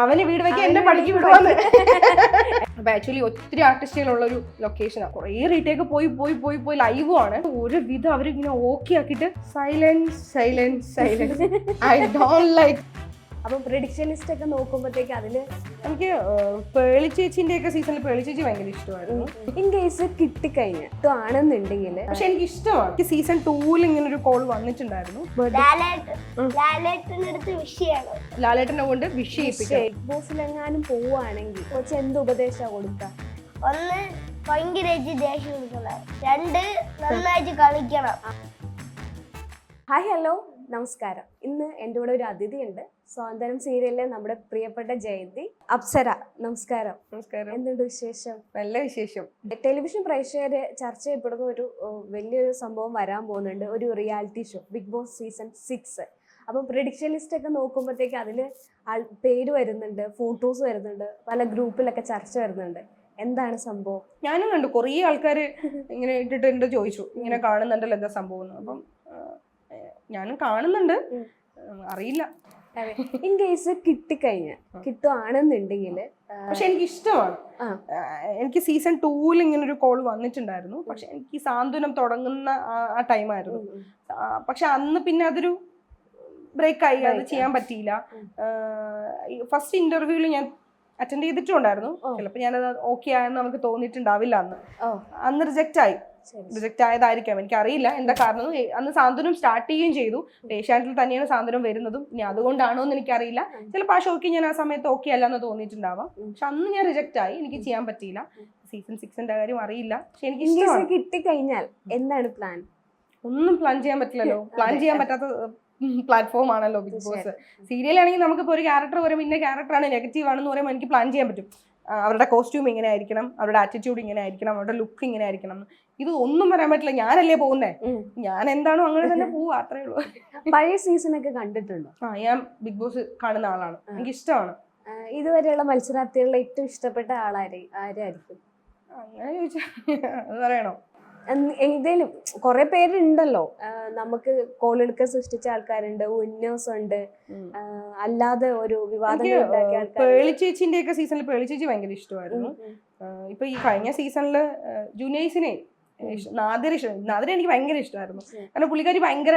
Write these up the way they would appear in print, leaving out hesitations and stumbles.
അവന് വീട് വെക്കാൻ എന്നെ പണിക്ക് വിടുവാന്ന്. അപ്പൊ ആക്ച്വലി ഒത്തിരി ആർട്ടിസ്റ്റുകളുള്ളൊരു ലൊക്കേഷനാണ്. കുറേ റീറ്റേക്ക് പോയി ലൈവും ആണ്. ഒരു വിധം അവരിങ്ങനെ ഓക്കെ ആക്കിയിട്ട് സൈലൻസ് ഐ ഡോണ്ട് ലൈക്ക്. അപ്പം പ്രെഡിക്ഷൻ ലിസ്റ്റ് ഒക്കെ നോക്കുമ്പോഴത്തേക്ക് അതില് എനിക്ക് പേളി ചേച്ചിന്റെ ഒക്കെ സീസണിൽ പേളി ചേച്ചി ഭയങ്കര ഇഷ്ടമായിരുന്നു. ഇൻ കേസ് കിട്ടിക്കഴിഞ്ഞാൽ ആണെന്നുണ്ടെങ്കിൽ പക്ഷെ എനിക്ക് ഇഷ്ടമാണ്. എനിക്ക് സീസൺ 2 ഇങ്ങനെ ഒരു കോൾ വന്നിട്ടുണ്ടായിരുന്നു. ലാലേട്ടനെ കൊണ്ട് വിഷ് ചെയ്യിപ്പിക്കാം. ബിഗ് ബോസിലെങ്ങാനും പോവുകയാണെങ്കിൽ കുറച്ച് എന്ത് ഉപദേശമാണ് കൊടുക്കുക? ഒന്ന് ഭയങ്കരമായിട്ട് ദേഷ്യം കൊടുക്കണം, രണ്ട് നന്നായിട്ട് കളിക്കണം. ഹായ് ഹലോ നമസ്കാരം. ഇന്ന് എൻ്റെ കൂടെ ഒരു അതിഥിയുണ്ട്. സ്വാതന്ത്ര്യം സീരിയലിലെ നമ്മുടെ പ്രിയപ്പെട്ട ജയന്തി. അപ്സര, നമസ്കാരം. നമസ്കാരം. എന്തുണ്ട് വിശേഷം? നല്ല വിശേഷം. ടെലിവിഷൻ പ്രേക്ഷകര് ചർച്ച ചെയ്യപ്പെടുന്ന ഒരു വലിയൊരു സംഭവം വരാൻ പോകുന്നുണ്ട്, ഒരു reality show, Bigg Boss season 6. അപ്പം പ്രെഡിക്ഷൻ ലിസ്റ്റ് ഒക്കെ നോക്കുമ്പോഴത്തേക്ക് അതിൽ പേര് വരുന്നുണ്ട്, ഫോട്ടോസ് വരുന്നുണ്ട്, പല ഗ്രൂപ്പിലൊക്കെ ചർച്ച വരുന്നുണ്ട്. എന്താണ് സംഭവം? ഞാനും കണ്ടു കുറേ ആൾക്കാർ ഇങ്ങനെ ഇട്ടിട്ടുണ്ട്, ചോദിച്ചു ഇങ്ങനെ കാണുന്നുണ്ടല്ലോ എന്താ സംഭവം എന്ന്. അപ്പം ഞാനും കാണുന്നുണ്ട്, അറിയില്ല. ഇൻ കേസ് കിട്ടുകയാണെന്നുണ്ടെങ്കിൽ പക്ഷെ എനിക്ക് ഇഷ്ടമാണ്. എനിക്ക് സീസൺ 2 ഇങ്ങനെ ഒരു കോൾ വന്നിട്ടുണ്ടായിരുന്നു. പക്ഷെ എനിക്ക് സാന്ത്വനം തുടങ്ങുന്ന ആ ടൈമായിരുന്നു. പക്ഷെ അന്ന് പിന്നെ അതൊരു ബ്രേക്കായി, അത് ചെയ്യാൻ പറ്റിയില്ല. ഫസ്റ്റ് ഇന്റർവ്യൂവിൽ ഞാൻ അറ്റൻഡ് ചെയ്തിട്ടുണ്ടായിരുന്നു. ചിലപ്പോൾ ഞാനത് ഓക്കെ ആയെന്ന് നമുക്ക് തോന്നിയിട്ടുണ്ടാവില്ല. അന്ന് റിജക്റ്റ് ആയതായിരിക്കാം, എനിക്കറിയില്ല എന്താ കാരണം. അന്ന് സാന്ത്വനം സ്റ്റാർട്ട് ചെയ്യുകയും ചെയ്തു. ഏഷ്യാനെറ്റിൽ തന്നെയാണ് സാന്ത്വനം വരുന്നതും. ഇനി അതുകൊണ്ടാണോ എന്ന് എനിക്കറിയില്ല. ചിലപ്പോൾ ആ ഷോയ്ക്ക് ഞാൻ ആ സമയത്ത് ഓക്കെ അല്ല എന്ന് തോന്നിയിട്ടുണ്ടാവാം. പക്ഷെ അന്ന് ഞാൻ റിജക്റ്റ് ആയി, എനിക്ക് ചെയ്യാൻ പറ്റിയില്ല. സീസൺ 6ന്റെ കാര്യം അറിയില്ല. പക്ഷെ എനിക്ക് കിട്ടിക്കഴിഞ്ഞാൽ എന്താണ് പ്ലാൻ? ഒന്നും പ്ലാൻ ചെയ്യാൻ പറ്റില്ലല്ലോ. പ്ലാൻ ചെയ്യാൻ പറ്റാത്ത പ്ലാറ്റ്ഫോം ആണല്ലോ ബിഗ് ബോസ്. സീരിയലാണെങ്കിൽ നമുക്കിപ്പോൾ ഒരു ക്യാരക്ടർ വരുമ്പോൾ ഇന്ന ക്യാരക്ടറാണ് നെഗറ്റീവ് ആണെന്ന് പറയുമ്പോൾ എനിക്ക് പ്ലാൻ ചെയ്യാൻ പറ്റും. അവരുടെ കോസ്റ്റ്യൂം ഇങ്ങനെ ആയിരിക്കണം, അവരുടെ ആറ്റിറ്റ്യൂഡ് ഇങ്ങനെ ആയിരിക്കണം, അവരുടെ ലുക്ക് ഇങ്ങനെ ആയിരിക്കണം. ഇത് ഒന്നും പറയാൻ പറ്റില്ല. ഞാനല്ലേ പോകുന്നേ, ഞാൻ എന്താണോ അങ്ങനെ തന്നെ പോവുക, അത്രേ ഉള്ളൂ. പഴയ സീസണൊക്കെ കണ്ടിട്ടുണ്ടോ? ഞാൻ ബിഗ് ബോസ് കാണുന്ന ആളാണ്, എനിക്ക് ഇഷ്ടമാണ്. ഇതുവരെയുള്ള മത്സരാർത്ഥികളിലെ ഏറ്റവും ഇഷ്ടപ്പെട്ട ആരായിരിക്കും? അങ്ങനെ ചോദിച്ചാൽ അത് പറയണോ? ഏതേലും കുറെ പേരുണ്ടല്ലോ, നമുക്ക് കോളെടുക്കാൻ സൃഷ്ടിച്ച ആൾക്കാരുണ്ട്, വിന്നേഴ്സ് ഉണ്ട്, അല്ലാതെ ഒരു വിവാദങ്ങൾ ഉണ്ടാക്കിയ ആൾക്കാർ. പേളി ചേച്ചിന്റെ ഒക്കെ സീസണിൽ പേളി ചേച്ചി ഭയങ്കര ഇഷ്ടമായിരുന്നു. ഇപ്പൊ ഈ കഴിഞ്ഞ സീസണില് ജൂനിയേഴ്സിനെ നാദിര എനിക്ക് ഭയങ്കര ഇഷ്ടമായിരുന്നു. കാരണം പുള്ളിക്കാരി ഭയങ്കര,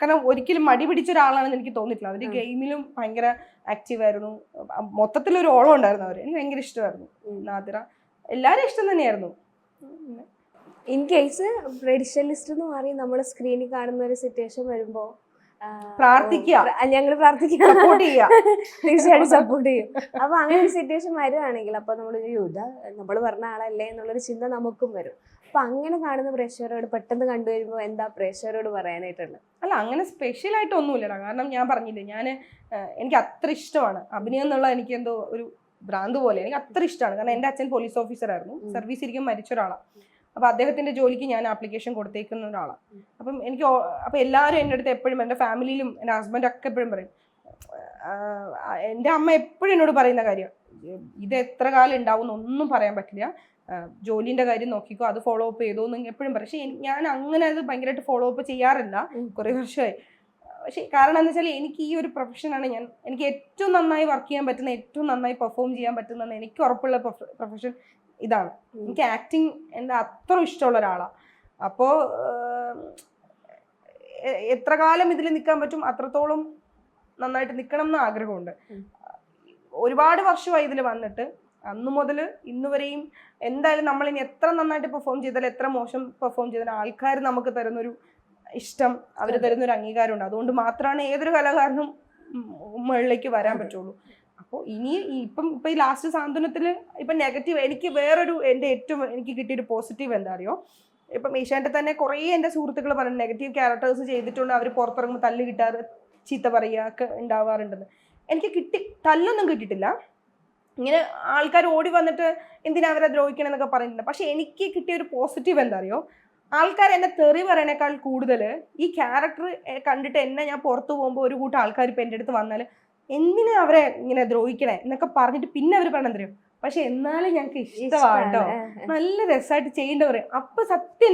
കാരണം ഒരിക്കലും മടി പിടിച്ച ഒരാളാണെന്ന് എനിക്ക് തോന്നിയിട്ടില്ല. അവര് ഗെയിമിലും ഭയങ്കര ആക്റ്റീവ് ആയിരുന്നു. മൊത്തത്തിലൊരു ഓളം ഉണ്ടായിരുന്നു അവര്. എനിക്ക് ഭയങ്കര ഇഷ്ടമായിരുന്നു നാദിര. എല്ലാവരും ഇഷ്ടം തന്നെയായിരുന്നു. ഇൻ കേസ് പ്രെഡിക്ഷൻ ലിസ്റ്റ് എന്ന് മാറി നമ്മൾ സ്ക്രീനിൽ കാണുന്ന ഒരു സിറ്റുവേഷൻ വരുമ്പോ ഞങ്ങൾ തീർച്ചയായിട്ടും സപ്പോർട്ട് ചെയ്യും. അപ്പൊ അങ്ങനെ ഒരു സിറ്റുവേഷൻ വരുവാണെങ്കിൽ അപ്പൊ നമ്മൾ പറഞ്ഞ ആളല്ലേ എന്നുള്ളൊരു ചിന്ത നമുക്കും വരും. അപ്പൊ അങ്ങനെ കാണുന്ന പ്രേക്ഷകരോട് പെട്ടെന്ന് കണ്ടുവരുമ്പോ എന്താ പ്രേക്ഷകരോട് പറയാനായിട്ടുള്ളത്? അല്ല, അങ്ങനെ സ്പെഷ്യൽ ആയിട്ട് ഒന്നുമില്ലടാ. കാരണം ഞാൻ പറഞ്ഞില്ലേ, എനിക്ക് അത്ര ഇഷ്ടമാണ് അഭിനയം എന്നുള്ള, എനിക്ക് എന്തോ ഒരു ഭ്രാന്ത് പോലെ. എനിക്ക് അത്ര ഇഷ്ടമാണ്. കാരണം എൻ്റെ അച്ഛൻ പോലീസ് ഓഫീസർ ആയിരുന്നു, സർവീസ് ഇരിക്കും മരിച്ച ഒരാളാണ്. അപ്പൊ അദ്ദേഹത്തിന്റെ ജോലിക്ക് ഞാൻ ആപ്ലിക്കേഷൻ കൊടുത്തേക്കുന്ന ഒരാളാണ്. അപ്പൊ എല്ലാവരും എൻ്റെ അടുത്ത് എപ്പോഴും, എൻ്റെ ഫാമിലിയിലും എൻ്റെ ഹസ്ബൻഡൊക്കെ എപ്പോഴും പറയും, എൻ്റെ അമ്മ എപ്പോഴും എന്നോട് പറയുന്ന കാര്യം, ഇത് എത്ര കാലം ഉണ്ടാവും എന്നൊന്നും പറയാൻ പറ്റില്ല, ജോലിന്റെ കാര്യം നോക്കിക്കോ, അത് ഫോളോ അപ്പ് ചെയ്തോ എന്ന് എപ്പോഴും പറയും. പക്ഷെ ഞാൻ അങ്ങനെ അത് ഭയങ്കരമായിട്ട് ഫോളോ അപ്പ് ചെയ്യാറില്ല കുറേ വർഷമായി. പക്ഷെ കാരണം എന്താ വെച്ചാൽ എനിക്ക് ഈ ഒരു പ്രൊഫഷനാണ് എനിക്ക് ഏറ്റവും നന്നായി വർക്ക് ചെയ്യാൻ പറ്റുന്ന, ഏറ്റവും നന്നായി പെർഫോം ചെയ്യാൻ പറ്റുന്ന, എനിക്ക് ഉറപ്പുള്ള പ്രൊഫഷൻ ഇതാണ്. എനിക്ക് ആക്ടിങ് എൻ്റെ അത്ര ഇഷ്ടമുള്ള ഒരാളാണ്. അപ്പോൾ എത്ര കാലം ഇതിൽ നിൽക്കാൻ പറ്റും അത്രത്തോളം നന്നായിട്ട് നിൽക്കണം എന്ന് ആഗ്രഹമുണ്ട്. ഒരുപാട് വർഷമായി ഇതിൽ വന്നിട്ട്, അന്ന് മുതൽ ഇന്ന് വരെയും എന്തായാലും നമ്മളിനി എത്ര നന്നായിട്ട് പെർഫോം ചെയ്താലും എത്ര മോശം പെർഫോം ചെയ്താലും ആൾക്കാർ നമുക്ക് തരുന്നൊരു ഇഷ്ടം, അവർ തരുന്നൊരു അംഗീകാരമുണ്ട്. അതുകൊണ്ട് മാത്രമാണ് ഏതൊരു കലാകാരനും മുകളിലേക്ക് വരാൻ പറ്റുള്ളൂ. അപ്പോൾ ഇപ്പം ഈ ലാസ്റ്റ് സാന്ത്വനത്തിൽ ഇപ്പം നെഗറ്റീവ്, എനിക്ക് വേറൊരു എനിക്ക് കിട്ടിയൊരു പോസിറ്റീവ് എന്താ അറിയോ, ഇപ്പം ഏഷ്യാനെറ്റിൽ തന്നെ കുറേ എൻ്റെ സുഹൃത്തുക്കൾ പറഞ്ഞു നെഗറ്റീവ് ക്യാരക്ടേഴ്സ് ചെയ്തിട്ടുണ്ട്, അവർ പുറത്തിറങ്ങുമ്പോൾ തല്ല് കിട്ടാറ്, ചീത്ത പറയുക ഒക്കെ ഉണ്ടാവാറുണ്ടെന്ന്. എനിക്ക് തല്ലൊന്നും കിട്ടിയിട്ടില്ല. ഇങ്ങനെ ആൾക്കാർ ഓടി വന്നിട്ട് എന്തിനാ അവരെ ദ്രോഹിക്കണമെന്നൊക്കെ പറയുന്നുണ്ട്. പക്ഷെ എനിക്ക് കിട്ടിയൊരു പോസിറ്റീവ് എന്താ അറിയോ, ആൾക്കാർ എന്നെ തെറി പറയണേക്കാൾ കൂടുതൽ ഈ ക്യാരക്ടർ കണ്ടിട്ട് ഞാൻ പുറത്തു പോകുമ്പോൾ ഒരു കൂട്ടം ആൾക്കാർ ഇപ്പം എൻ്റെ അടുത്ത് വന്നാൽ എന്തിനാ അവരെ ഇങ്ങനെ ദ്രോഹിക്കണേ എന്നൊക്കെ പറഞ്ഞിട്ട് പിന്നെ അവർ പറയണം തരും. പക്ഷെ എന്നാലും ഞങ്ങൾക്ക് ഇഷ്ടമാട്ടോ, നല്ല രസമായിട്ട് ചെയ്യേണ്ട പറയും. അപ്പൊ സത്യം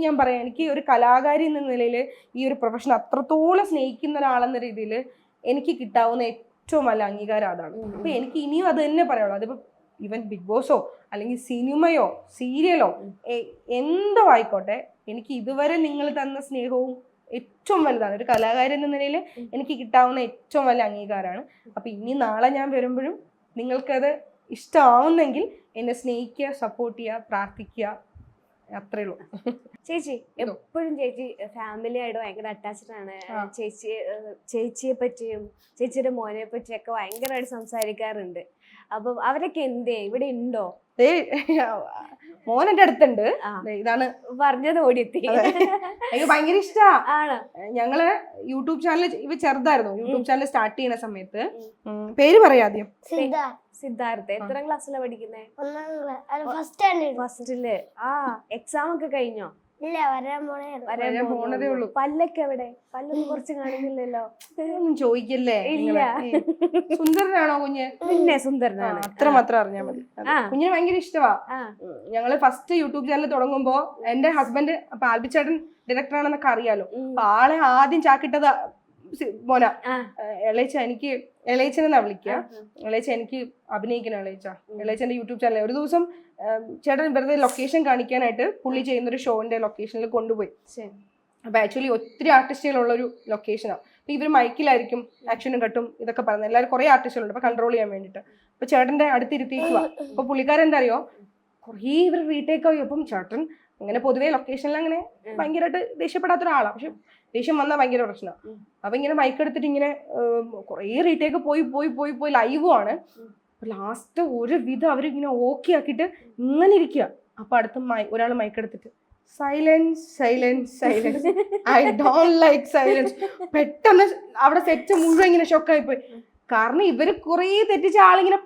ഞാൻ പറയാം, എനിക്ക് ഒരു കലാകാരി എന്ന നിലയിൽ ഈ ഒരു പ്രൊഫഷൻ അത്രത്തോളം സ്നേഹിക്കുന്ന ഒരാളെന്ന രീതിയിൽ എനിക്ക് കിട്ടാവുന്ന ഏറ്റവും വലിയ അംഗീകാരം അതാണ്. അപ്പൊ എനിക്ക് ഇനിയും അത് തന്നെ പറയുള്ളൂ. അതിപ്പോ ഈവൻ ബിഗ് ബോസോ അല്ലെങ്കിൽ സിനിമയോ സീരിയലോ എന്തോ ആയിക്കോട്ടെ, എനിക്ക് ഇതുവരെ നിങ്ങൾ തന്ന സ്നേഹവും ഏറ്റവും വലുതാണ്. ഒരു കലാകാരൻ എന്ന നിലയിൽ എനിക്ക് കിട്ടാവുന്ന ഏറ്റവും വലിയ അംഗീകാരമാണ്. അപ്പൊ ഇനി നാളെ ഞാൻ വരുമ്പോഴും നിങ്ങൾക്കത് ഇഷ്ടമാവുന്നെങ്കിൽ എന്നെ സ്നേഹിക്കുക, സപ്പോർട്ട് ചെയ്യുക, പ്രാർത്ഥിക്കുക, അത്രേ ഉള്ളൂ. ചേച്ചി എപ്പോഴും ചേച്ചി ഫാമിലി ആയിട്ട് ഭയങ്കര അറ്റാച്ച്ഡ് ആണ്. ചേച്ചിയെ പറ്റിയും ചേച്ചിയുടെ മോനെ പറ്റിയൊക്കെ ഭയങ്കരമായിട്ട് സംസാരിക്കാറുണ്ട്. അപ്പം അവരൊക്കെ എന്തേ ഇവിടെ ഉണ്ടോ? മോൻ എന്റെ അടുത്തുണ്ട്. ഇതാണ് പറഞ്ഞത് ഓടിയെത്തി. എനിക്ക് ഭയങ്കര ഇഷ്ടാ. ആണ്. ഞങ്ങള് യൂട്യൂബ് ചാനൽ ഇവ ചെറുതായിരുന്നു. യൂട്യൂബ് ചാനൽ സ്റ്റാർട്ട് ചെയ്യുന്ന സമയത്ത് പേര് പറയാദ്യം. സിദ്ധാർത്ഥ എത്രാം ക്ലാസ്സിലാണ് പഠിക്കുന്നേ? ഫസ്റ്റില്. എക്സാം ഒക്കെ കഴിഞ്ഞോ? ഇല്ല, വരാൻ പോണതേ ഉള്ളൂ. പല്ലൊക്കെ എവിടെ? പല്ലൊന്നും കുറച്ച് കാണുന്നില്ലല്ലോ. ഒന്നും ചോദിക്കല്ലേ. ഇല്ല. സുന്ദരനാണോ കുഞ്ഞ്? പിന്നെ സുന്ദരനാണ്. അത്ര മാത്രം അറിഞ്ഞാൽ മതി. കുഞ്ഞിന് ഭയങ്കര ഇഷ്ടമാ. ഞങ്ങള് ഫസ്റ്റ് യൂട്യൂബ് ചാനൽ തുടങ്ങുമ്പോ എന്റെ ഹസ്ബൻഡ് അപ്പൊ ആൽബിച്ചേട്ടൻ ഡയറക്ടർ ആണെന്നൊക്കെ അറിയാലോ. അപ്പൊ ആളെ ആദ്യം ചാക്കിട്ടത് മോന. ഇളയച്ചനെന്നാ വിളിക്കുക. ഇളയച്ച എനിക്ക് അഭിനയിക്കണം. ഇളയച്ചന്റെ യൂട്യൂബ് ചാനൽ ഒരു ദിവസം ചേട്ടൻ വെറുതെ ലൊക്കേഷൻ കാണിക്കാനായിട്ട് പുള്ളി ചെയ്യുന്നൊരു ഷോന്റെ ലൊക്കേഷനിൽ കൊണ്ടുപോയി. അപ്പൊ ആക്ച്വലി ഒത്തിരി ആർട്ടിസ്റ്റുകളുള്ളൊരു ലൊക്കേഷനാണ്. അപ്പൊ ഇവർ മൈക്കിലായിരിക്കും ആക്ഷനും കട്ടും ഇതൊക്കെ പറയുന്നത്. എല്ലാവരും കുറെ ആർട്ടിസ്റ്റുകളുണ്ട് അപ്പൊ കൺട്രോൾ ചെയ്യാൻ വേണ്ടിട്ട്. അപ്പൊ ചേട്ടന്റെ അടുത്തിരുത്തിക്കുക. അപ്പൊ പുള്ളിക്കാരൻ എന്താ അറിയോ, കുറേ ഇവർ റീടേക്ക് ആയി. അപ്പം ചേട്ടൻ അങ്ങനെ പൊതുവേ ലൊക്കേഷനിൽ അങ്ങനെ ഭയങ്കരമായിട്ട് ദേഷ്യപ്പെടാത്ത ഒരാളാണ്. പക്ഷെ ദേഷ്യം വന്നാൽ ഭയങ്കര പ്രശ്നമാണ്. അപ്പൊ ഇങ്ങനെ മൈക്ക് എടുത്തിട്ട് ഇങ്ങനെ കുറേ റീടേക്ക് പോയി ലൈവുമാണ്. ലാസ്റ്റ് ഒരു വിധം അവരിങ്ങനെ ഓക്കെ ആക്കിയിട്ട് ഇങ്ങനെ ഇരിക്കുക. അപ്പൊ അടുത്ത ഒരാൾ മൈക്ക് എടുത്തിട്ട് silence silence silence, I don't like silence. പെട്ടെന്ന് അവിടെ സെറ്റ് മുഴുവൻ ഇങ്ങനെ ഷോക്കായി പോയി. കാരണം ഇവര് കുറേ തെറ്റിച്ച ആളിങ്ങനെ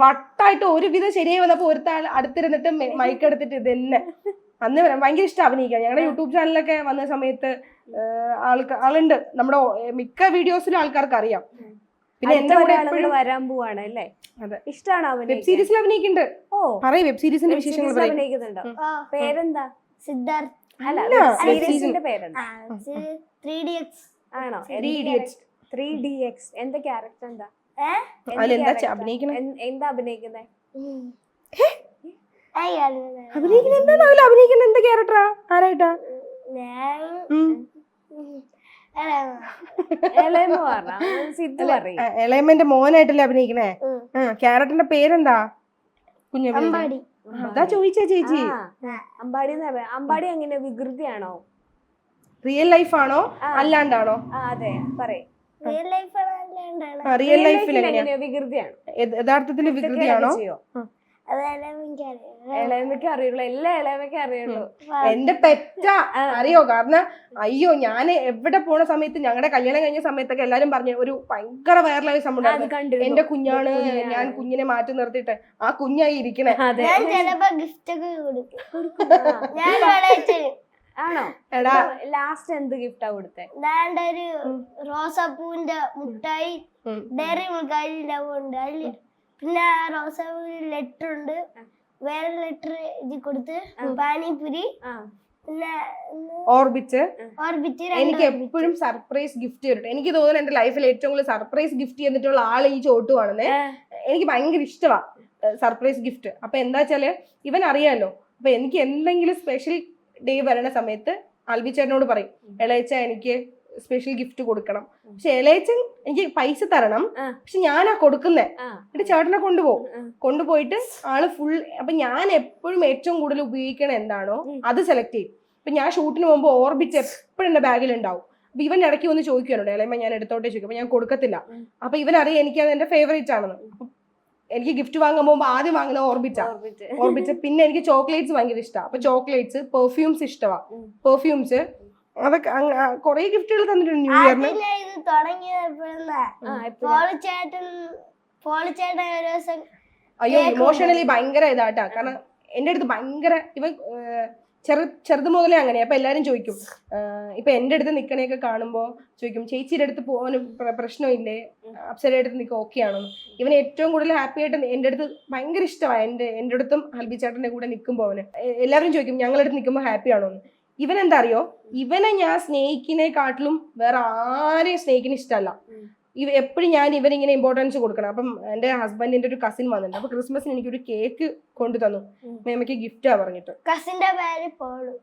വട്ടായിട്ട് ഒരുവിധം ശരിയായി വന്നപ്പോ ഒരുത്താൾ അടുത്തിരുന്നിട്ട് മൈക്ക് എടുത്തിട്ട് ഇത് തന്നെ. അന്ന് ഭയങ്കര ഇഷ്ടം അഭിനയിക്കാൻ. ഞങ്ങളുടെ യൂട്യൂബ് ചാനലൊക്കെ വന്ന സമയത്ത് ആളുണ്ട്. നമ്മുടെ മിക്ക വീഡിയോസിലും ആൾക്കാർക്ക് അറിയാം. പിന്നെ എന്റെ കൂടെ എപ്പോഴും വരാൻ പോവാണ് അല്ലേ? അതെ, ഇഷ്ടമാണ്. വെബ് സീരീസിൽ അഭിനയിക്കുന്നുണ്ട്. പറയും വെബ് സീരീസിന്റെ വിശേഷങ്ങൾ അഭിനയിക്കുന്നുണ്ടോ? പേരെന്താ? സിദ്ധാർത്ഥ്. അല്ല, സീരീസിന്റെ പേരെന്താ? 3DX ആണോ? 3DX. എന്താ ക്യാരക്ടർ? എന്താ അഭിനയിക്കുന്നത്? എന്താ അഭിനയിക്കുന്നത്? അഭിനയിക്കുന്ന എന്താ ക്യാരക്ടറാ? ആരായിട്ടാ? എളയമ്മന്റെ മോനായിട്ടല്ലേ അഭിനയിക്കണേ? ക്യാരക്ടറിന്റെ പേരെന്താ? അമ്പാടി. അതാ ചോദിച്ചാ ചേച്ചി. അമ്പാടി. അമ്പാടി എങ്ങനെ വികൃതിയാണോ? റിയൽ ലൈഫ് ആണോ അല്ലാണ്ടാണോ? അതെ പറയ്. റിയൽ ലൈഫിൽ വികൃതിയാണ്. യഥാർത്ഥത്തിൽ വികൃതിയാണോ? ഇളയമയ്ക്ക് അറിയുള്ളൂ. എല്ലാ ഇളയമയ്ക്ക് അറിയുള്ളൂ. എന്റെ പെറ്റ അറിയോ? കാരണം അയ്യോ, ഞാൻ എവിടെ പോണ സമയത്ത് ഞങ്ങളുടെ കല്യാണം കഴിഞ്ഞ സമയത്തൊക്കെ എല്ലാരും പറഞ്ഞു ഒരു ഭയങ്കര വൈറലായ സംഭവം, എന്റെ കുഞ്ഞാണ്, ഞാൻ കുഞ്ഞിനെ മാറ്റി നിർത്തിയിട്ട് ആ കുഞ്ഞായി ഇരിക്കണേ. ആണോ? എടാ ലാസ്റ്റ് എന്ത് ഗിഫ്റ്റാ കൊടുത്തേ? ഒരു റോസാപ്പൂവിന്റെ മുട്ടായി, ഡയറി മിൽക്ക് ഉണ്ട്. അതില് പിന്നെ റോസാപ്പൂവിന് ലെറ്റർ ഉണ്ട്. വേറെ ലെറ്റർ ഇത് കൊടുത്ത് പാനിപുരി, പിന്നെ ഓർബിറ്റ്. എനിക്ക് എപ്പോഴും സർപ്രൈസ് ഗിഫ്റ്റ് ചെയ്തിട്ട് എനിക്ക് തോന്നുന്നു എന്റെ ലൈഫിൽ ഏറ്റവും കൂടുതൽ സർപ്രൈസ് ഗിഫ്റ്റ് ചെയ്തിട്ടുള്ള ആൾ ഈ ചോട്ടുവാണെന്ന്. എനിക്ക് ഭയങ്കര ഇഷ്ടമാണ് സർപ്രൈസ് ഗിഫ്റ്റ്. അപ്പൊ എന്താ വെച്ചാല് ഇവൻ അറിയാലോ. അപ്പൊ എനിക്ക് എന്തെങ്കിലും സ്പെഷ്യൽ ഡേ വരണ സമയത്ത് ആൽബിച്ചേട്ടനോട് പറയും, ഇളയച്ച എനിക്ക് സ്പെഷ്യൽ ഗിഫ്റ്റ് കൊടുക്കണം. പക്ഷെ ഇളയച്ചൻ എനിക്ക് പൈസ തരണം, പക്ഷെ ഞാനാ കൊടുക്കുന്നേ. എന്നിട്ട് ചേട്ടനെ കൊണ്ടുപോയിട്ട് ആള് ഫുൾ. അപ്പൊ ഞാൻ എപ്പോഴും ഏറ്റവും കൂടുതൽ ഉപയോഗിക്കണ എന്താണോ അത് സെലക്ട് ചെയ്യും. ഇപ്പൊ ഞാൻ ഷൂട്ടിന് പോകുമ്പോ ഓർബിറ്റ് എപ്പോഴും എന്റെ ബാഗിൽ ഉണ്ടാവും. അപ്പൊ ഇവൻ ഇടയ്ക്ക് വന്ന് ചോദിക്കാനുണ്ട്, ഇളയമ്മ ഞാൻ എടുത്തോട്ടെ ചോദിക്കും. അപ്പൊ ഞാൻ കൊടുക്കത്തില്ല. അപ്പൊ ഇവനറിയാം എനിക്കത് എന്റെ ഫേവറേറ്റ് ആണെന്ന്. എനിക്ക് ഗിഫ്റ്റ് വാങ്ങാൻ പോകുമ്പോൾ ആദ്യം വാങ്ങുന്ന ഓർബിറ്റ്. പിന്നെ എനിക്ക് ചോക്ലേറ്റ്സ് ഭയങ്കര ഇഷ്ടമാണ്. അപ്പൊ ചോക്ലേറ്റ്സ്, പെർഫ്യൂംസ് ഇഷ്ടമാണ്. പെർഫ്യൂംസ് അതൊക്കെ കൊറേ ഗിഫ്റ്റുകൾ തന്നിട്ടുണ്ട് ന്യൂ ഇയറിന്. അയ്യോ, ഇമോഷണലി ഭയങ്കര ഇതാട്ടാ. കാരണം എന്റെ അടുത്ത് ഭയങ്കര ഇവൻ ചെറുത് മുതലേ അങ്ങനെ. അപ്പൊ എല്ലാരും ചോദിക്കും, ഇപ്പൊ എന്റെ അടുത്ത് നിക്കണേയൊക്കെ കാണുമ്പോ ചോദിക്കും, ചേച്ചിയുടെ അടുത്ത് പോകാൻ പ്രശ്നമില്ലേ, അപ്സരയുടെ അടുത്ത് നിൽക്കുക ഓക്കെ ആണോ? ഇവൻ ഏറ്റവും കൂടുതൽ ഹാപ്പി ആയിട്ട് എന്റെ അടുത്ത് ഭയങ്കര ഇഷ്ടമാണ്. എന്റെ അടുത്തും ആൽബിച്ചേട്ടന്റെ കൂടെ നിൽക്കുമ്പോ അവന് എല്ലാവരും ചോദിക്കും ഞങ്ങളുടെ അടുത്ത് നിൽക്കുമ്പോൾ ഹാപ്പി ആണോ എന്ന്. ഇവൻ എന്താ അറിയോ, ഇവനെ ഞാൻ സ്നേഹിക്കുന്നതിനെക്കാട്ടിലും വേറെ ആരെയും സ്നേഹിക്കുന്ന ഇഷ്ടമല്ല. എപ്പോഴും ഞാൻ ഇവരിങ്ങനെ ഇമ്പോർട്ടൻസ് കൊടുക്കണം. അപ്പം എന്റെ ഹസ്ബൻഡിന്റെ ഒരു കസിൻ വന്നിട്ടുണ്ട്. അപ്പൊ ക്രിസ്മസിന് എനിക്കൊരു കേക്ക് കൊണ്ടു തന്നു, മേമയ്ക്ക് ഗിഫ്റ്റാ പറഞ്ഞിട്ട്, കസിന്റെ പേര് പോളു.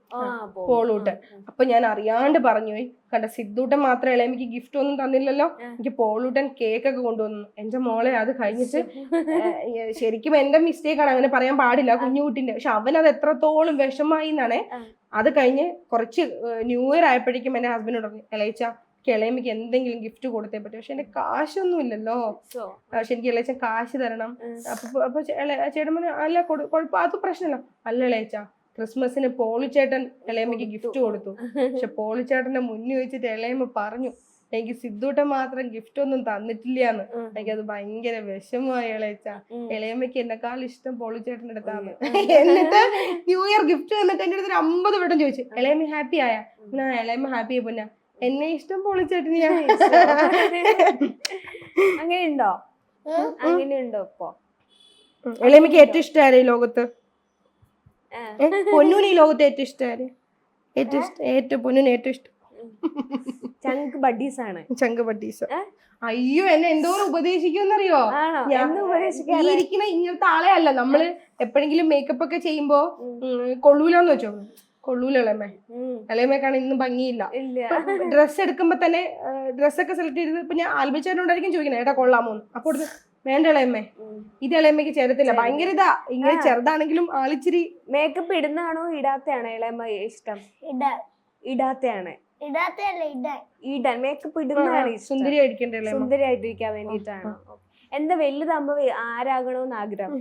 പോളൂട്ട്. അപ്പൊ ഞാൻ അറിയാണ്ട് പറഞ്ഞു പോയി, കണ്ട സിദ്ധൂട്ടൻ മാത്രമേ ഇളയമ്മക്ക് ഗിഫ്റ്റ് ഒന്നും തന്നില്ലല്ലോ, എനിക്ക് പോളൂട്ടൻ കേക്കൊക്കെ കൊണ്ടുവന്നു. എന്റെ മോളെ അത് കഴിഞ്ഞിട്ട് ശരിക്കും എന്റെ മിസ്റ്റേക്ക് ആണ്, അങ്ങനെ പറയാൻ പാടില്ല കുഞ്ഞുകുട്ടിന്റെ, പക്ഷെ അവനത് എത്രത്തോളം വിഷമായി എന്നാണ്. അത് കഴിഞ്ഞ് കുറച്ച് ന്യൂ ഇയർ ആയപ്പോഴേക്കും എന്റെ ഹസ്ബൻഡ് പറഞ്ഞു, ഇളയിച്ച ഇളയമ്മക്ക് എന്തെങ്കിലും ഗിഫ്റ്റ് കൊടുത്തേ പറ്റും, പക്ഷെ എന്റെ കാശൊന്നും ഇല്ലല്ലോ, പക്ഷെ എനിക്ക് ഇളയച്ച കാശ് തരണം. അപ്പൊ ചേട്ടൻ പറഞ്ഞു അല്ല കുഴപ്പം, അത് പ്രശ്നമില്ല. അല്ല ഇളയച്ച, ക്രിസ്മസിന് പോളിച്ചേട്ടൻ ഇളയമ്മക്ക് ഗിഫ്റ്റ് കൊടുത്തു, പക്ഷെ പോളിച്ചേട്ടന്റെ മുന്നിൽ വെച്ചിട്ട് ഇളയമ്മ പറഞ്ഞു എനിക്ക് സിദ്ധൂട്ടൻ മാത്രം ഗിഫ്റ്റ് ഒന്നും തന്നിട്ടില്ലാന്ന്. എനിക്കത് ഭയങ്കര വിഷമമായി ഇളയച്ച, ഇളയമ്മക്ക് എന്നെക്കാൾ ഇഷ്ടം പോളിച്ചേട്ടൻ്റെ അടുത്താണ്. എന്നിട്ട് ന്യൂ ഇയർ ഗിഫ്റ്റ് തന്നിട്ട് എന്റെ അടുത്ത് 50 വട്ടം ചോദിച്ചു, ഇളയമ്മ ഹാപ്പി ആയ? ഇളയമ്മ ഹാപ്പി ആയി പൊന്ന, എന്നെ ഇഷ്ടം പൊളിച്ചേട്ടനെയാ. അങ്ങനെയുണ്ടോ? അങ്ങനെയുണ്ടോ? ഇപ്പൊ ഇളയമ്മക്ക് ഏറ്റവും ഇഷ്ടമാര് ഈ ലോകത്ത്? പൊന്നൂന് ഈ ലോകത്ത് ഏറ്റവും ഇഷ്ടമാര്? പൊന്നൂന് ഏറ്റവും ഇഷ്ടം ചങ്ക് ബഡീസ് ആണ്. ചങ്ക് ബഡീസ്. അയ്യോ, എന്നെ എന്തോരം ഉപദേശിക്കുമെന്നറിയോ? ഈ ഇരിക്കുന്ന ഇങ്ങനത്തെ ആളെ അല്ല, നമ്മള് എപ്പോഴെങ്കിലും മേക്കപ്പ് ഒക്കെ ചെയ്യുമ്പോ കൊള്ളൂലെന്ന് വെച്ചോ, കൊള്ളൂല ഇളയമ്മ. ഇളയമ്മക്കാണ് ഇന്നും ഭംഗിയില്ല. ഡ്രസ്സ് എടുക്കുമ്പോ തന്നെ ഡ്രസ്സൊക്കെ സെലക്ട് ചെയ്തത് ഇപ്പൊ ഞാൻ ആൽബിച്ചേട്ടനോടായിരിക്കും ചോദിക്കുന്നത് ഏട്ടാ കൊള്ളാമോന്ന്. അപ്പൊ വേണ്ട ഇളയമ്മേ, ഇത് ഇളയമ്മക്ക് ചേരത്തില്ല, ഭയങ്കര ഇതാ, ഇങ്ങനെ ചെറുതാണെങ്കിലും ആളിച്ചിരി. മേക്കപ്പ് ഇടുന്നതാണോ ഇടാത്തയാണോ ഇളയമ്മ ഇഷ്ടം? ഇടാത്തയാണ്. ഇടാൻ മേക്കപ്പ് ഇടുന്നതാണ് സുന്ദരിയായിരിക്കണ്ടേ? സുന്ദരിയായിട്ടിരിക്കാൻ വേണ്ടിട്ടാണ്. എന്താ വലുതാകുമ്പോ ആരാകണോന്ന് ആഗ്രഹം?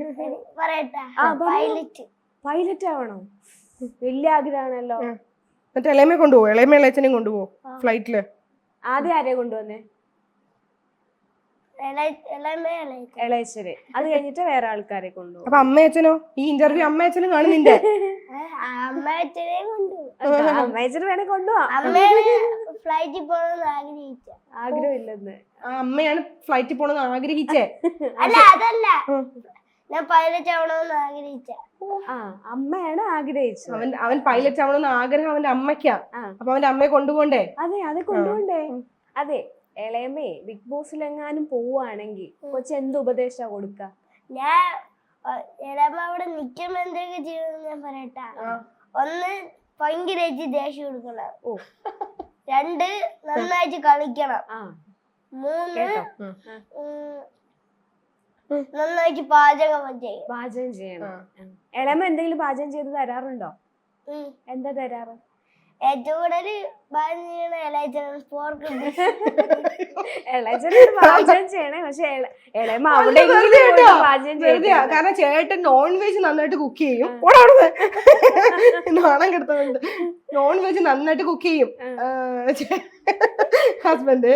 പൈലറ്റ് ആവണോ? വലിയ ആഗ്രഹമാണല്ലോ. എന്നിട്ട് ഇളയമ്മ കൊണ്ടുപോകും, ഇളയമ്മ ഇളയച്ചനെയും കൊണ്ടുപോകും ഫ്ലൈറ്റില്. ആദ്യം ആരെയാ കൊണ്ടുവന്നേ? ഇളയച്ചനെ. അത് കഴിഞ്ഞിട്ട് വേറെ ആൾക്കാരെ കൊണ്ടുപോകും. അപ്പൊ അമ്മയച്ചനോ? ഈ ഇന്റർവ്യൂ അമ്മയച്ചനും കാണുന്നില്ല? അമ്മയച്ചന് വേണേ കൊണ്ടുപോവാം. ഫ്ലൈറ്റിൽ പോകണമെന്ന് ആഗ്രഹിച്ച ആഗ്രഹമില്ലെന്ന്. അമ്മയാണ് ഫ്ലൈറ്റിൽ പോണെന്ന് ആഗ്രഹിച്ചേ? അല്ല, അതല്ല, ഞാൻ പൈലറ്റ് ആവണമെന്ന് ആഗ്രഹിച്ച. അമ്മയാണ് ആഗ്രഹിച്ചത്. അവൻ പൈലറ്റ് ആവണമെന്ന് ആഗ്രഹം അവന്റെ അമ്മയ്ക്കാ. അപ്പൊ അവന്റെ അമ്മയെ കൊണ്ടുപോണ്ടേ? അതെ, അത് കൊണ്ടുപോണ്ടേ. അതെ, ഇളയമ്മേ ബിഗ് ബോസിലെങ്ങാനും പോവുകയാണെങ്കിൽ കൊച്ചു എന്ത് ഉപദേശാ കൊടുക്ക? ഞാൻ ഇളയമ്മ അവിടെ നിൽക്കുമ്പോ എന്തൊക്കെ ചെയ്യണമെന്ന് ഞാൻ പറയട്ടാ. ഒന്ന്, ഭയങ്കരമായിട്ട് ദേഷ്യം കൊടുക്കണം. 2, നന്നായിട്ട് കളിക്കണം. 3, നന്നായിട്ട് പാചകം ചെയ്യണം. ഇളയമ്മ എന്തെങ്കിലും പാചകം ചെയ്ത് തരാറുണ്ടോ? എന്താ തരാറ്? ഏറ്റവും കൂടുതൽ പാചകം ചെയ്യണ ഇളയച്ചനാണ്. ഇളയച്ചനോട് പാചകം ചെയ്യണേ, പക്ഷെ ഇളയമ്മ അവിടെ പാചകം ചെയ്യ. കാരണം ചേട്ടൻ നോൺ വെജ് നന്നായിട്ട് കുക്ക് ചെയ്യും. നാണം കിടത്തുന്നുണ്ട്. നോൺ വെജ് നന്നായിട്ട് കുക്ക് ചെയ്യും ഹസ്ബൻഡ്.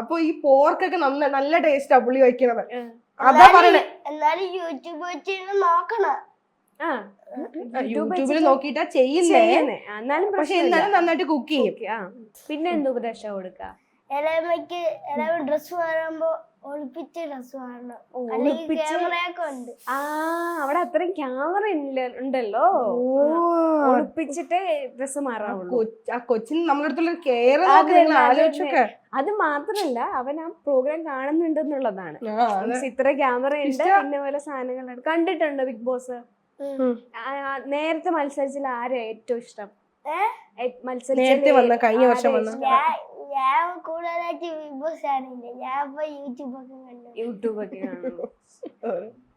അപ്പൊ ഈ പോർക്കൊക്കെ നല്ല ടേസ്റ്റാ പുള്ളി വയ്ക്കണത്. അതാ പറയണേ. എന്നാലും യൂട്യൂബ് വെച്ച് നോക്കണം. യൂട്യൂബിൽ നോക്കിട്ടാ ചെയ്യുന്നേ, പക്ഷെ എന്നാലും നന്നായിട്ട് കുക്ക് ചെയ്യും. പിന്നെ എന്ത് ഉപദേശം കൊടുക്ക? ഇളയമ്മക്ക് ഇളയമ്മ ഡ്രസ് മാറുമ്പോ ഒളിപ്പിച്ച് ഡ്രസ് മാറണം. അല്ലെങ്കിൽ ക്യാമറയൊക്കെ ഉണ്ട്. അവിടെ അത്രയും ക്യാമറ ഉണ്ടല്ലോ, ഒളിപ്പിച്ചിട്ട് ഡ്രസ് മാറാവുള്ളൂ. ആ കൊച്ചിന് നമ്മുടെ അടുത്തുള്ള കെയർ ആലോചിച്ചൊക്കെ. അത് മാത്രല്ല, അവൻ ആ പ്രോഗ്രാം കാണുന്നുണ്ടെന്നുള്ളതാണ്. ഇത്ര ക്യാമറ ഉണ്ട്, ഇന്ന പോലെ സാധനങ്ങളുണ്ട്. കണ്ടിട്ടുണ്ടോ ബിഗ് ബോസ്? നേരത്തെ മത്സരിച്ചില്ല ആരെയാ ഏറ്റവും ഇഷ്ടം? മത്സരിച്ച കഴിഞ്ഞ വർഷം വന്ന ഞാൻ കൂടുതലായിട്ട് ബിഗ് ബോസ് ആണില്ല. ഞാൻ ഇപ്പൊ യൂട്യൂബൊക്കെ കാണുന്നു.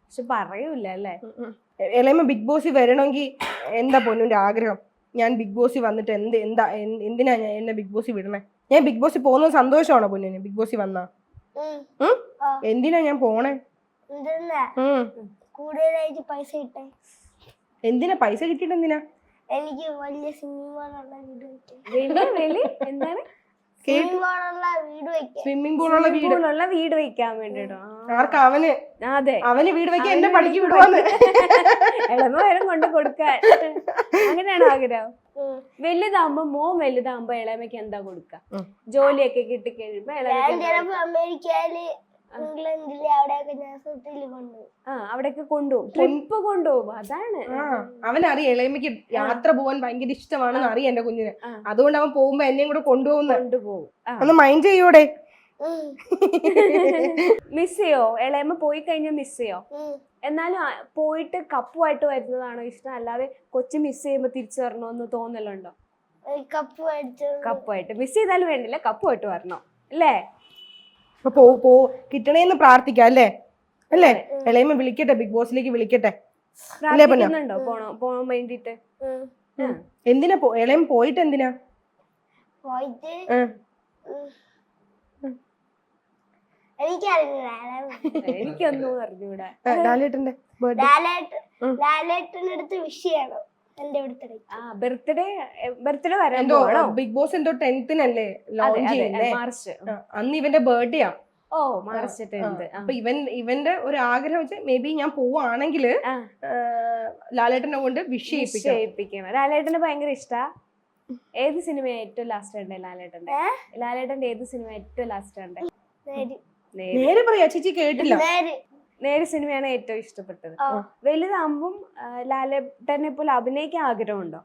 പക്ഷെ പറയൂല അല്ലേ? ഇളയമ്മ ബിഗ് ബോസിൽ വരണമെങ്കിൽ എന്താ പൊന്നുന്റെ ആഗ്രഹം? ഞാൻ ബിഗ് ബോസിൽ വന്നിട്ട് എന്തിനാ എന്നെ ബിഗ് ബോസിൽ വിടണേ? ഞാൻ ബിഗ് ബോസിൽ പോകുന്നത് സന്തോഷമാണോ പൊന്നിന്? ബിഗ് ബോസിൽ വന്നാ എന്തിനാ ഞാൻ പോണേ? കൂടുതലായിട്ട് പൈസ കിട്ടേ. എന്തിനാ പൈസ കിട്ടിയിട്ട്? എന്തിനാ? എനിക്ക് വലിയ സ്വിമ്മിംഗ് പൂളുള്ള വീട് വെക്കാൻ വേണ്ടിട്ടോ. അവന് വീട് വെക്കാൻ എന്നെ പണിക്ക് വിടുവാന്ന് ഇളമ വരും കൊണ്ട് കൊടുക്കാൻ. അങ്ങനെയാണ് ആഗ്രഹം. വലുതാകുമ്പോ ഇളമയ്ക്ക് എന്താ കൊടുക്ക? ജോലിയൊക്കെ കിട്ടി കഴിയുമ്പോ അമേരിക്കയില്, ഇംഗ്ലണ്ടില് അവിടെയൊക്കെ ഞാൻ അവിടെയൊക്കെ കൊണ്ടുപോകും, ട്രിപ്പ് കൊണ്ടുപോകും. അതാണ് അവനറിയാം ഇളയമ്മക്ക് യാത്ര പോവാൻ ഭയങ്കര ഇഷ്ടമാണെന്ന് അറിയാം എന്റെ കുഞ്ഞിന്. അതുകൊണ്ട് അവൻ പോകുമ്പോ എന്നെയും കൂടെ കൊണ്ടുപോകും. ഒന്ന് മൈൻഡ് ചെയ്യൂടെ? മിസ് ചെയ്യോ? ഇളയമ്മ പോയി കഴിഞ്ഞാൽ മിസ് ചെയ്യോ? എന്നാലും പോയിട്ട് കപ്പുമായിട്ട് വരുന്നതാണോ ഇഷ്ടം, അല്ലാതെ കൊച്ചു മിസ് ചെയ്യുമ്പോ തിരിച്ചു വരണമെന്ന് തോന്നലുണ്ടോ? കപ്പുമായിട്ട് മിസ് ചെയ്താലും വേണ്ടില്ല, കപ്പുമായിട്ട് വരണോ അല്ലേ? അപ്പൊ കിട്ടണേന്ന് പ്രാർത്ഥിക്കാം അല്ലേ? അല്ലേ? ഇളയമ്മ വിളിക്കട്ടെ, ബിഗ് ബോസിലേക്ക് വിളിക്കട്ടെ. പ്രാർത്ഥിക്കുന്നുണ്ടോ പോകാൻ വേണ്ടിട്ട്? എന്തിനാ ഇളയം പോയിട്ട് എന്തിനാ? എനിക്കൊന്നും അറിഞ്ഞൂടാ. ലാലേട്ടന്റെ ലാലേട്ടനടുത്ത് വിഷയാണ് എന്റെ ബർത്ത്ഡേ വരാൻ എന്തോ പോകണോ? ബിഗ് ബോസ് എന്തോ 10th ലോഞ്ച് ചെയ്യുന്നേ. മാർച്ച്. അന്ന് ഇവന്റെ ബർത്ത്ഡേ ആ. ഓ മാർച്ച് 10th. അപ്പൊ ഇവന്റെ ഒരു ആഗ്രഹം വെച്ചാൽ മേ ബി ഞാൻ പോവാണെങ്കിൽ ലാലേട്ടനെ കൊണ്ട് വിഷ് ചെയ്യിപ്പിക്കണം. ലാലേട്ടന് ഭയങ്കര ഇഷ്ടാ. ഏത് സിനിമ ഏറ്റവും ലാസ്റ്റ് കണ്ടേ ലാലേട്ടന്റെ ഏത് സിനിമ ഏറ്റവും ലാസ്റ്റ് കണ്ടേ? നേരെ പറയാ ചേച്ചി, കേട്ടില്ല. നേരെ സിനിമയാണ് ഏറ്റവും ഇഷ്ടപ്പെട്ടത്. വലുതാകുമ്പം ലാലേട്ടനെ പോലെ അഭിനയിക്കാൻ ആഗ്രഹമുണ്ടോ?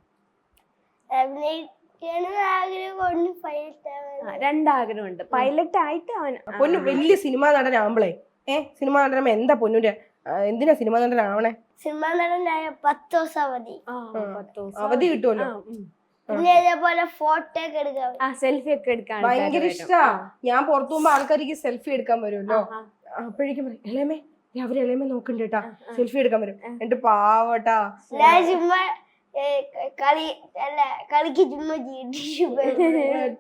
രണ്ടാഗ്രഹമുണ്ട്. പൈലറ്റ് ആയിട്ട് പൊന്നു വലിയ സിനിമാ നടനാകുമ്പളേ സിനിമാ നടനാകുമ്പോ എന്താ പൊന്നുന്റെ എന്തിനാ സിനിമാ നടനാവണേ? സിനിമാ നടനായ 10 ദിവസം അവധി കിട്ടുമല്ലോ. പിന്നെ ഇതേപോലെ ഫോട്ടോ ഒക്കെ എടുക്കാൻ, സെൽഫി ഒക്കെ എടുക്കാൻ ഭയങ്കര ഇഷ്ടാ. ഞാൻ പുറത്തു പോകുമ്പോ ആൾക്കാർക്ക് സെൽഫി എടുക്കാൻ വരുമല്ലോ. അപ്പോഴേക്കും ഇളയമേ അവര് ഇളയമേ നോക്കണ്ട കേട്ടാ, സെൽഫി എടുക്കാൻ വരും. എന്നിട്ട് പാവട്ടാ ഞാൻ ചുമ്മാ കളിക്ക്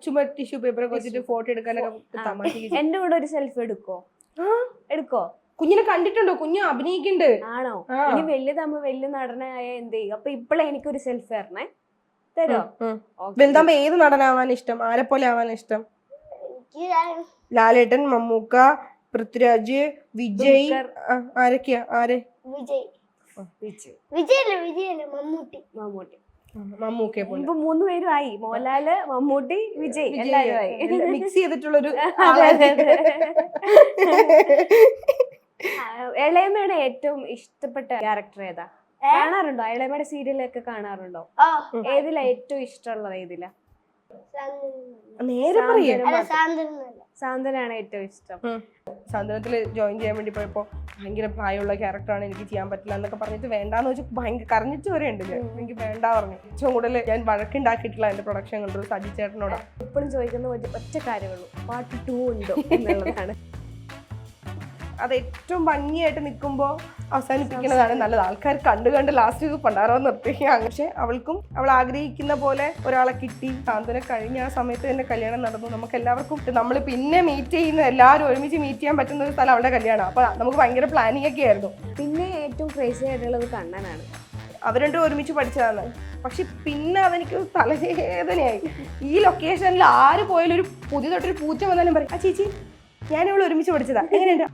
ചുമ്മാ ടിഷ്യൂ പേപ്പറൊക്കെ വെച്ചിട്ട് ഫോട്ടോ എടുക്കാനൊക്കെ തമാശ. എന്റെ കൂടെ ഒരു സെൽഫി എടുക്കോ? കുഞ്ഞിനെ കണ്ടിട്ടുണ്ടോ? കുഞ്ഞ് അഭിനയിക്കുന്നുണ്ട്. ആണോ? ഇനി വലുതാകുമ്പോ വലിയ നടനായ എന്ത് ചെയ്യും? അപ്പൊ ഇപ്പളെ എനിക്കൊരു സെൽഫി തരണേ. തരോ? വലുതാകുമ്പോ ഏത് നടനാവാൻ ഇഷ്ടം? ആരെ പോലെ ആവാൻ ഇഷ്ടം? ലാലേട്ടൻ, മമ്മൂക്ക, പൃഥ്വിരാജ്, വിജയ്, ആരൊക്കെയാ? മമ്മൂക്കെ പോലെ. ഇപ്പൊ 3 പേരും ആയി. മോഹൻലാല്, മമ്മൂട്ടി, വിജയ് എല്ലാരും ആയി. മിക്സ് ചെയ്തിട്ടുള്ളൊരു. ഇളയമ്മയുടെ ഏറ്റവും ഇഷ്ടപ്പെട്ട ക്യാരക്ടർ ഏതാ? കാണാറുണ്ടോ? ഇളയമ്മയുടെ സീരിയലൊക്കെ കാണാറുണ്ടോ? ഏതിലാ ഏറ്റവും ഇഷ്ടമുള്ളത്? ഏതിലാ? നേരെ പറയാ. സാന്ത്വനാണ് ഏറ്റവും ഇഷ്ടം. സാന്ത്വനത്തില് ജോയിൻ ചെയ്യാൻ വേണ്ടി പോയപ്പോ ഭയങ്കര പ്രായമുള്ള ക്യാരക്ടറാണ്, എനിക്ക് ചെയ്യാൻ പറ്റില്ല എന്നൊക്കെ പറഞ്ഞിട്ട് വേണ്ടാന്ന് വെച്ചാൽ ഭയങ്കര കരഞ്ഞിട്ട് വരെ ഉണ്ട്. ഞാൻ എനിക്ക് വേണ്ട പറഞ്ഞു. ഏറ്റവും കൂടുതൽ ഞാൻ വഴക്കുണ്ടാക്കിയിട്ടില്ല എന്റെ പ്രൊഡക്ഷൻ കണ്ടു സജി ചേട്ടനോടാ. എപ്പോഴും ചോദിക്കുന്ന ഒറ്റ കാര്യമുള്ളൂ, പാർട്ട് 2 ഉണ്ടോ എന്നുള്ളതാണ്. അത് ഏറ്റവും ഭംഗിയായിട്ട് നിൽക്കുമ്പോൾ അവസാനിപ്പിക്കുന്നതാണ് നല്ലത്. ആൾക്കാർ കണ്ട് ലാസ്റ്റ് പണ്ടാറോ നിർത്തി. പക്ഷെ അവൾക്കും അവൾ ആഗ്രഹിക്കുന്ന പോലെ ഒരാളെ കിട്ടി. സാന്ത്വന കഴിഞ്ഞ ആ സമയത്ത് തന്നെ കല്യാണം നടന്നു. നമുക്ക് എല്ലാവർക്കും നമ്മൾ പിന്നെ മീറ്റ് ചെയ്യുന്ന എല്ലാവരും ഒരുമിച്ച് മീറ്റ് ചെയ്യാൻ പറ്റുന്ന ഒരു സ്ഥലം അവളുടെ കല്യാണം. അപ്പൊ നമുക്ക് ഭയങ്കര പ്ലാനിങ് ഒക്കെ ആയിരുന്നു. പിന്നെ ഏറ്റവും ക്രേസി ആയിട്ടുള്ളത് കണ്ണനാണ്. അവർ രണ്ടും ഒരുമിച്ച് പഠിച്ചതാണ്. പക്ഷെ പിന്നെ അതെനിക്ക് തലവേദനയായി. ഈ ലൊക്കേഷനിൽ ആര് പോയാലും ഒരു പുതിയതൊട്ടൊരു പൂച്ച വന്നാലും പറയും, ആ ചേച്ചി ഞാൻ ഇവള് ഒരുമിച്ച് പഠിച്ചതാ, എങ്ങനെയുണ്ട്?